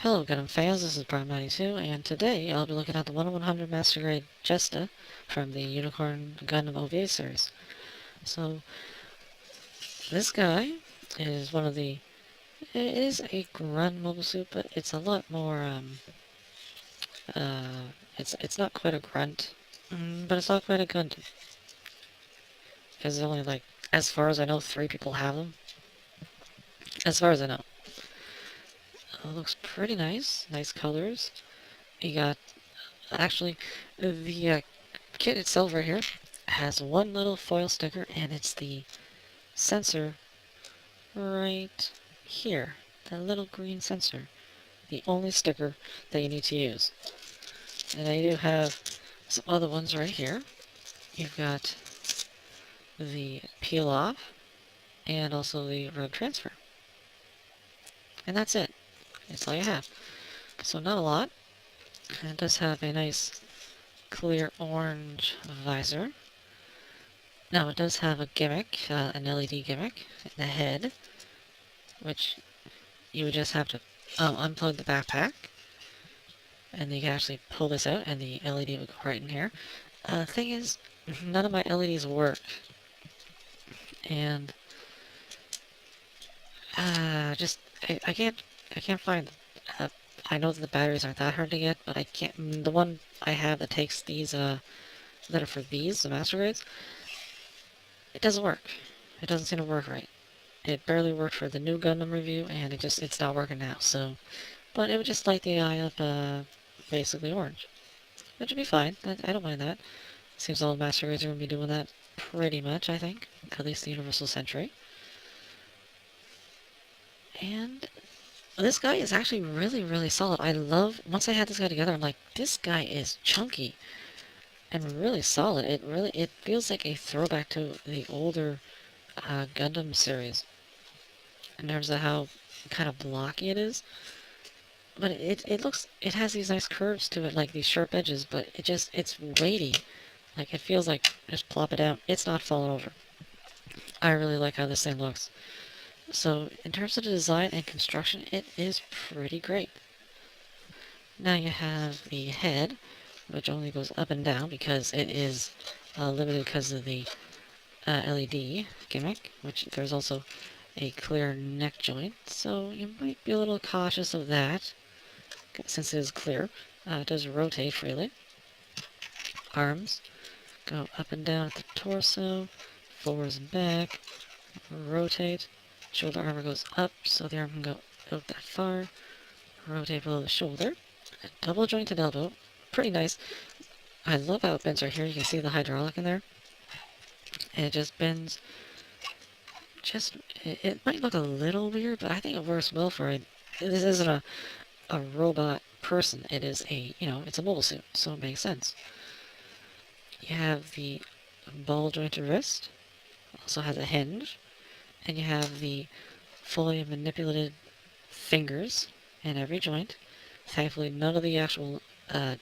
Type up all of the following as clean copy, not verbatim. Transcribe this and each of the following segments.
Hello Gundam fans, this is Prime92, and today I'll be looking at the 1/100 Master Grade Jesta from the Unicorn Gundam OVA series. So, this guy is one of the... It is a grunt mobile suit, but it's a lot more, it's not quite a grunt, but it's not quite a Gundam. Because there's only, like, as far as I know, 3 people have them. As far as I know. It looks pretty nice, nice colors. You got, actually, the kit itself right here has one little foil sticker, and it's the sensor right here. That little green sensor. The only sticker that you need to use. And I do have some other ones right here. You've got the peel off, and also the road transfer. And that's it. That's all you have. So not a lot. And it does have a nice clear orange visor. Now it does have a gimmick, an LED gimmick in the head, which you would just have to unplug the backpack, and you can actually pull this out, and the LED would go right in here. Thing is, none of my LEDs work, and I can't find. I know that the batteries aren't that hard to get, but I can't. The one I have that takes these that are for these, the Master Grades, it doesn't work. It doesn't seem to work right. It barely worked for the new Gundam review, and it's not working now. So, but it would just light the eye up, basically orange, which would be fine. I don't mind that. Seems all the Master Grades are going to be doing that pretty much, I think. At least the Universal Century. And this guy is actually really, really solid. I love, once I had this guy together, I'm like, this guy is chunky and really solid. It feels like a throwback to the older Gundam series in terms of how kind of blocky it is. But it has these nice curves to it, like these sharp edges, but it's weighty. Like, it feels like, just plop it down. It's not falling over. I really like how this thing looks. So, in terms of the design and construction, it is pretty great. Now you have the head, which only goes up and down because it is limited because of the LED gimmick, which there's also a clear neck joint, so you might be a little cautious of that, since it is clear. It does rotate freely. Arms go up and down at the torso, forwards and back, rotate. Shoulder armor goes up, so the arm can go out that far. Rotate below the shoulder. A double jointed elbow. Pretty nice. I love how it bends right here. You can see the hydraulic in there. And it just bends. It might look a little weird, but I think it works well for it. This isn't a robot person. It is it's a mobile suit, so it makes sense. You have the ball jointed wrist. Also has a hinge. And you have the fully manipulated fingers in every joint. Thankfully, none of the actual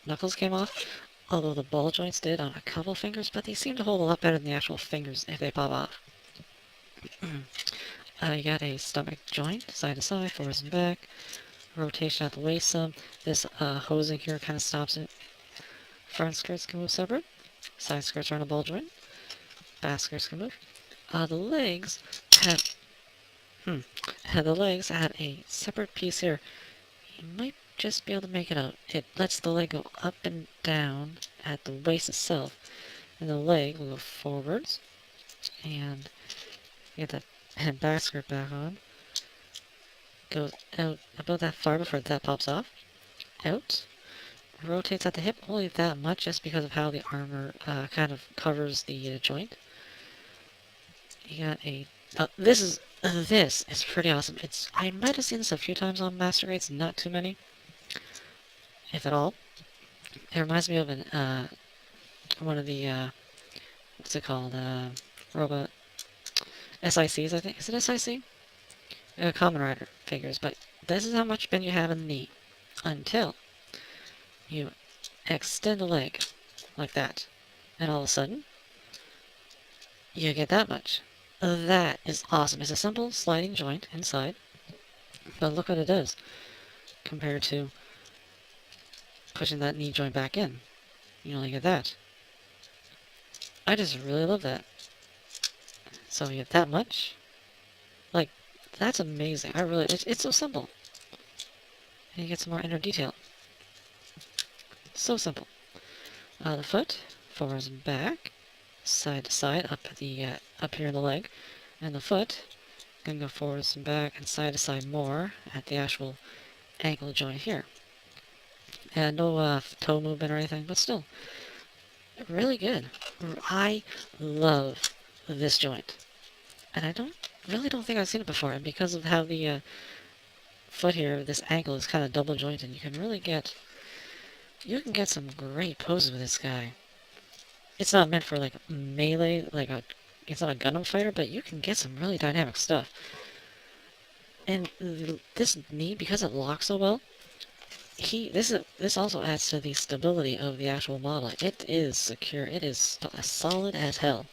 knuckles came off, although the ball joints did on a couple fingers, but they seem to hold a lot better than the actual fingers if they pop off. You got a stomach joint, side to side, forwards and back. Rotation at the waist some. This hosing here kind of stops it. Front skirts can move separate. Side skirts are on a ball joint. Back skirts can move. The legs have a separate piece here. You might just be able to make it out. It lets the leg go up and down at the waist itself, and the leg will go forwards, and get that back skirt back on. Goes out about that far before that pops off. Out. Rotates at the hip, only that much, just because of how the armor kind of covers the joint. You got a... this is pretty awesome. I might have seen this a few times on Master Grades, not too many, if at all. It reminds me of one of the, what's it called, robot SICs, I think. Is it SIC? Kamen Rider figures, but this is how much bend you have in the knee, until you extend the leg, like that, and all of a sudden, you get that much. That is awesome. It's a simple sliding joint inside, but look what it does. compared to pushing that knee joint back in. You only get that. I just really love that. So you get that much. Like, that's amazing. It's so simple. And you get some more inner detail. So simple. The foot, forwards and back, side to side, up here in the leg, and the foot can go forwards and back and side to side more at the actual ankle joint here. And no toe movement or anything, but still, really good. I love this joint, and I really don't think I've seen it before. And because of how the foot here, this ankle is kind of double jointed, you can get some great poses with this guy. It's not meant for like melee, it's not a Gundam fighter, but you can get some really dynamic stuff. And this knee, because it locks so well, this also adds to the stability of the actual model. It is secure. It is solid as hell.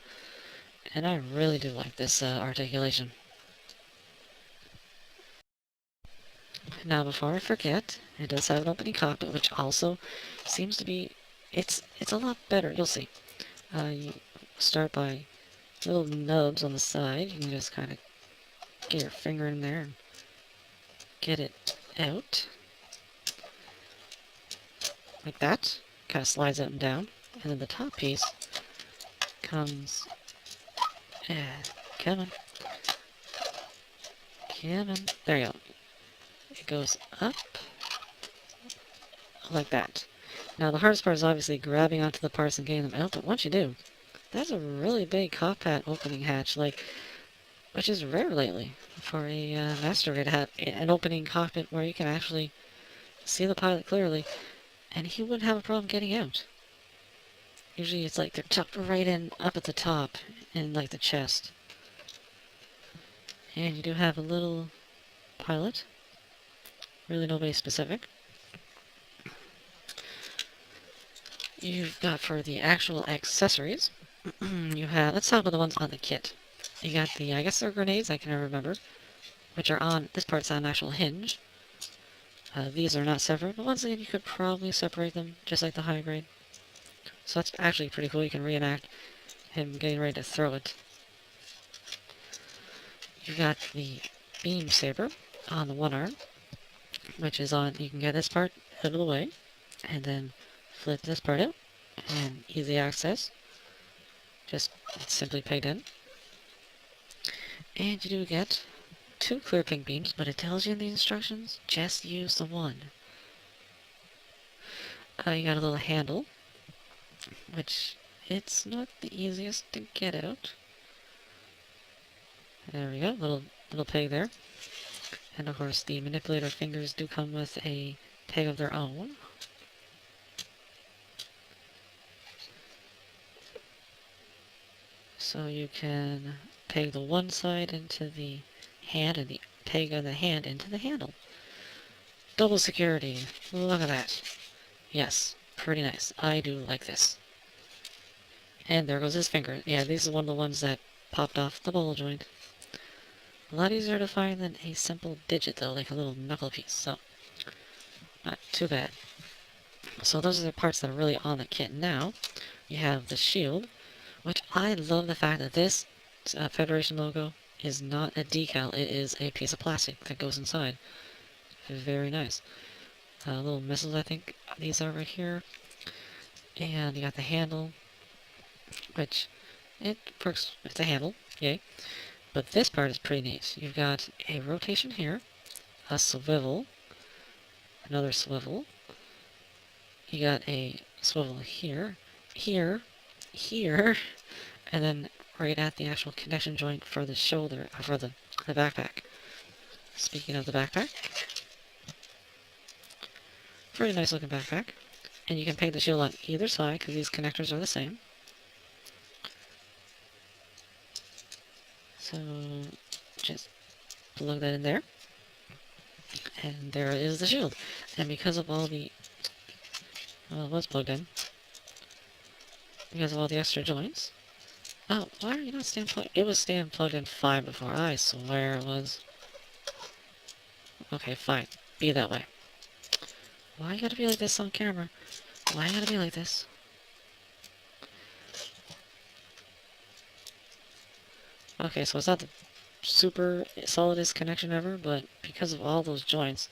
And I really do like this articulation. Now, before I forget, it does have an opening cockpit, which also seems to be... It's a lot better. You'll see. You start by little nubs on the side. You can just kind of get your finger in there and get it out. Like that. Kind of slides up and down. And then the top piece comes... come on. Come on. There you go. It goes up like that. Now the hardest part is obviously grabbing onto the parts and getting them out, but once you do, that's a really big cockpit opening hatch, which is rare lately for a Master Grade hat, an opening cockpit where you can actually see the pilot clearly, and he wouldn't have a problem getting out. Usually it's like they're tucked right in, up at the top, in like the chest. And you do have a little pilot. Really nobody specific. You've got for the actual accessories, you have, let's talk about the ones on the kit. You got the, I guess they're grenades, I can never remember, which are on, this part's on an actual hinge. These are not separate, but once again you could probably separate them, just like the high grade. So that's actually pretty cool, you can reenact him getting ready to throw it. You've got the beam saber on the one arm, which is on, you can get this part out of the way, and then flip this part out, and easy access. Just simply pegged in. And you do get 2 clear pink beams, but it tells you in the instructions, just use the one. You got a little handle, which it's not the easiest to get out. There we go, little peg there. And of course the manipulator fingers do come with a peg of their own. So you can peg the one side into the hand and the peg of the hand into the handle. Double security. Look at that. Yes, pretty nice. I do like this. And there goes his finger. Yeah, these are one of the ones that popped off the ball joint. A lot easier to find than a simple digit, though, like a little knuckle piece, so not too bad. So those are the parts that are really on the kit. Now, you have the shield, which I love the fact that this Federation logo is not a decal, it is a piece of plastic that goes inside. Very nice. Little missiles, I think these are right here. And you got the handle, which it works with the handle, yay. But this part is pretty neat. You've got a rotation here, a swivel, another swivel. You got a swivel here, here, here, and then right at the actual connection joint for the shoulder, for the backpack. Speaking of the backpack, pretty nice looking backpack. And you can peg the shield on either side because these connectors are the same. So just plug that in there. And there is the shield. And because of all the... well, it was plugged in. Because of all the extra joints. Oh, why are you not staying plugged? It was staying plugged in 5 before. I swear it was. Okay, fine. Be that way. Why you gotta be like this on camera? Why you gotta be like this? Okay, so it's not the super solidest connection ever, but because of all those joints,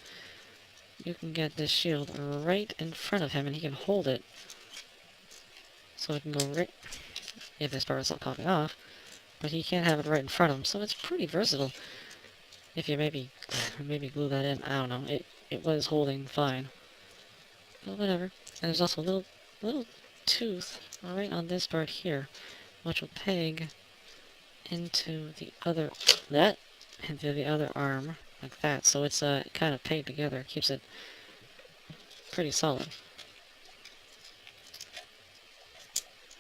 you can get this shield right in front of him and he can hold it. So it can go right, if this part is not popping off, but he can't have it right in front of him, so it's pretty versatile. If you maybe glue that in, I don't know, it was holding fine. But whatever. And there's also a little tooth right on this part here, which will peg into the other, into the other arm, like that. So it's kind of pegged together, keeps it pretty solid.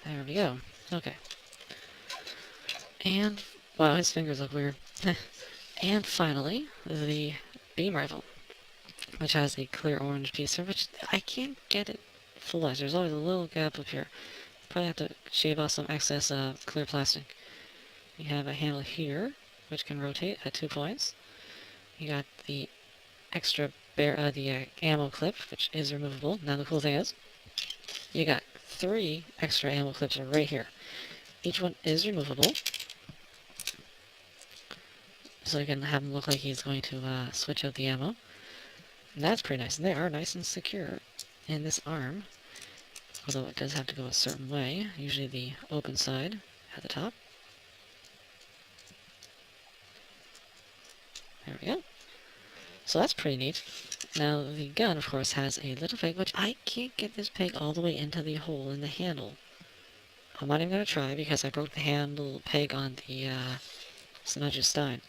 There we go. Okay. And, wow, his fingers look weird. And finally, the beam rifle, which has a clear orange piece here, which I can't get it flush. There's always a little gap up here. Probably have to shave off some excess clear plastic. You have a handle here, which can rotate at 2 points. You got the extra ammo clip, which is removable. Now the cool thing is, you got 3 extra ammo clips right here. Each one is removable, so you can have him look like he's going to switch out the ammo. And that's pretty nice, and they are nice and secure in this arm, although it does have to go a certain way, usually the open side at the top. There we go. So that's pretty neat. Now, the gun, of course, has a little peg, which I can't get this peg all the way into the hole in the handle. I'm not even going to try, because I broke the handle peg on the Smudge's Stein.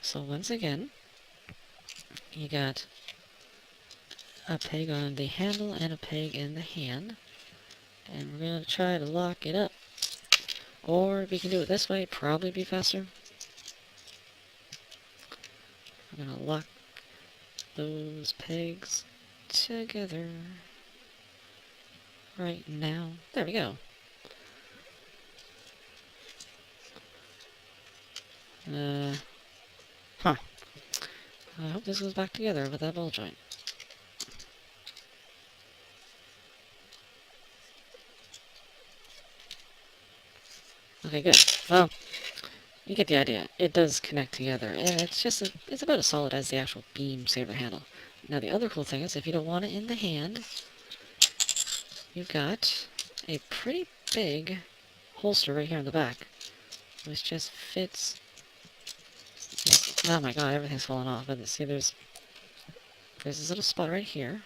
So once again, you got a peg on the handle and a peg in the hand. And we're going to try to lock it up. Or if we can do it this way, probably be faster. I'm going to lock those pegs together right now. There we go. Huh. I hope this goes back together with that ball joint. Okay, good. Well, you get the idea. It does connect together, and it's about as solid as the actual beam saber handle. Now, the other cool thing is, if you don't want it in the hand, you've got a pretty big holster right here in the back, which just fits. Oh my god, everything's falling off. But see, there's this little spot right here,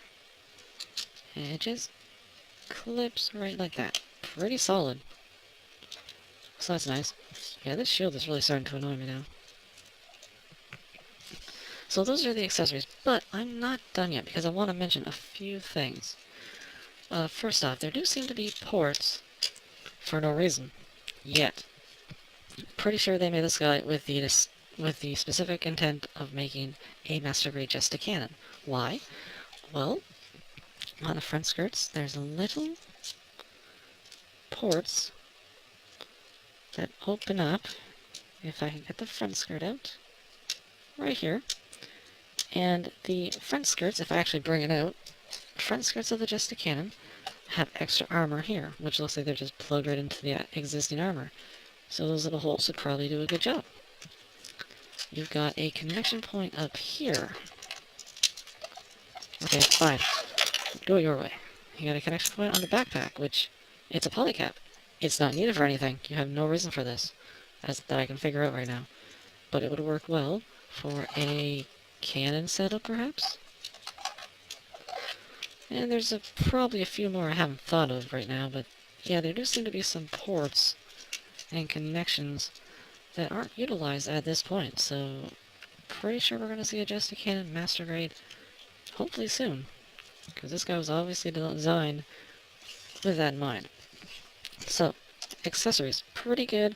and it just clips right like that. Pretty solid. So that's nice. Yeah, this shield is really starting to annoy me now. So those are the accessories, but I'm not done yet, because I want to mention a few things. First off, there do seem to be ports for no reason. Yet. Pretty sure they made this guy with the specific intent of making a Master Grade Jesta Cannon. Why? Well, on the front skirts, there's little ports that open up, if I can get the front skirt out, right here. And the front skirts, if I actually bring it out, front skirts of the Jesta Cannon have extra armor here, which looks like they're just plugged right into the existing armor. So those little holes would probably do a good job. You've got a connection point up here. Okay, fine. Do it your way. You got a connection point on the backpack, which, it's a polycap. It's not needed for anything. You have no reason for this, that I can figure out right now. But it would work well for a cannon setup, perhaps? And there's probably a few more I haven't thought of right now, but yeah, there do seem to be some ports and connections that aren't utilized at this point, so pretty sure we're going to see a Jesta Cannon Master Grade hopefully soon, because this guy was obviously designed with that in mind. So, accessories, pretty good,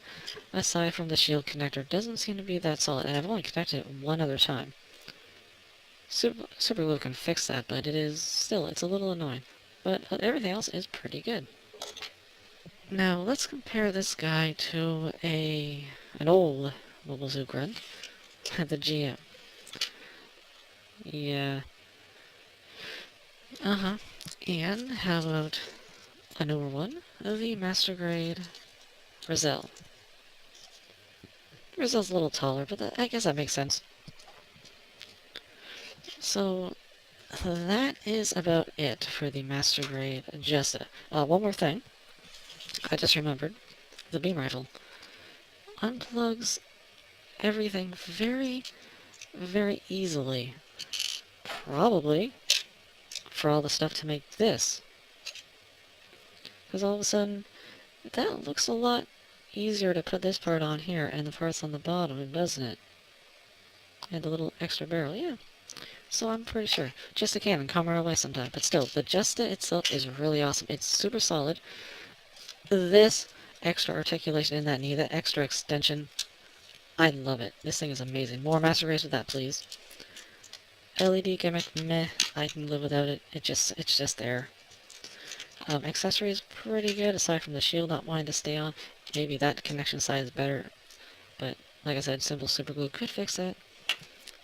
aside from the shield connector. Doesn't seem to be that solid, and I've only connected it one other time. Super glue can fix that, but it's a little annoying. But everything else is pretty good. Now, let's compare this guy to an old Mobile Zoo Grunt, the GM. Yeah. Uh-huh. And how about a newer one? The Master Grade Brazil. Brazil's a little taller, but I guess that makes sense. So, that is about it for the Master Grade Jesta. One more thing. I just remembered. The beam rifle unplugs everything very, very easily. Probably for all the stuff to make this. Because all of a sudden, that looks a lot easier to put this part on here and the parts on the bottom, doesn't it? And the little extra barrel, yeah. So I'm pretty sure. Jesta Cannon, come our way sometime. But still, the Jesta itself is really awesome. It's super solid. This extra articulation in that knee, that extra extension, I love it. This thing is amazing. More Master Grades with that, please. LED gimmick, meh. I can live without it. It's just there. Accessories, pretty good, aside from the shield not wanting to stay on. Maybe that connection side is better. But, like I said, simple super glue could fix that.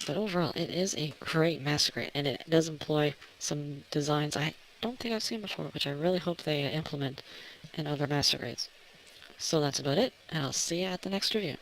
But overall, it is a great Master Grade, and it does employ some designs I don't think I've seen before, which I really hope they implement in other Master Grades. So that's about it, and I'll see you at the next review.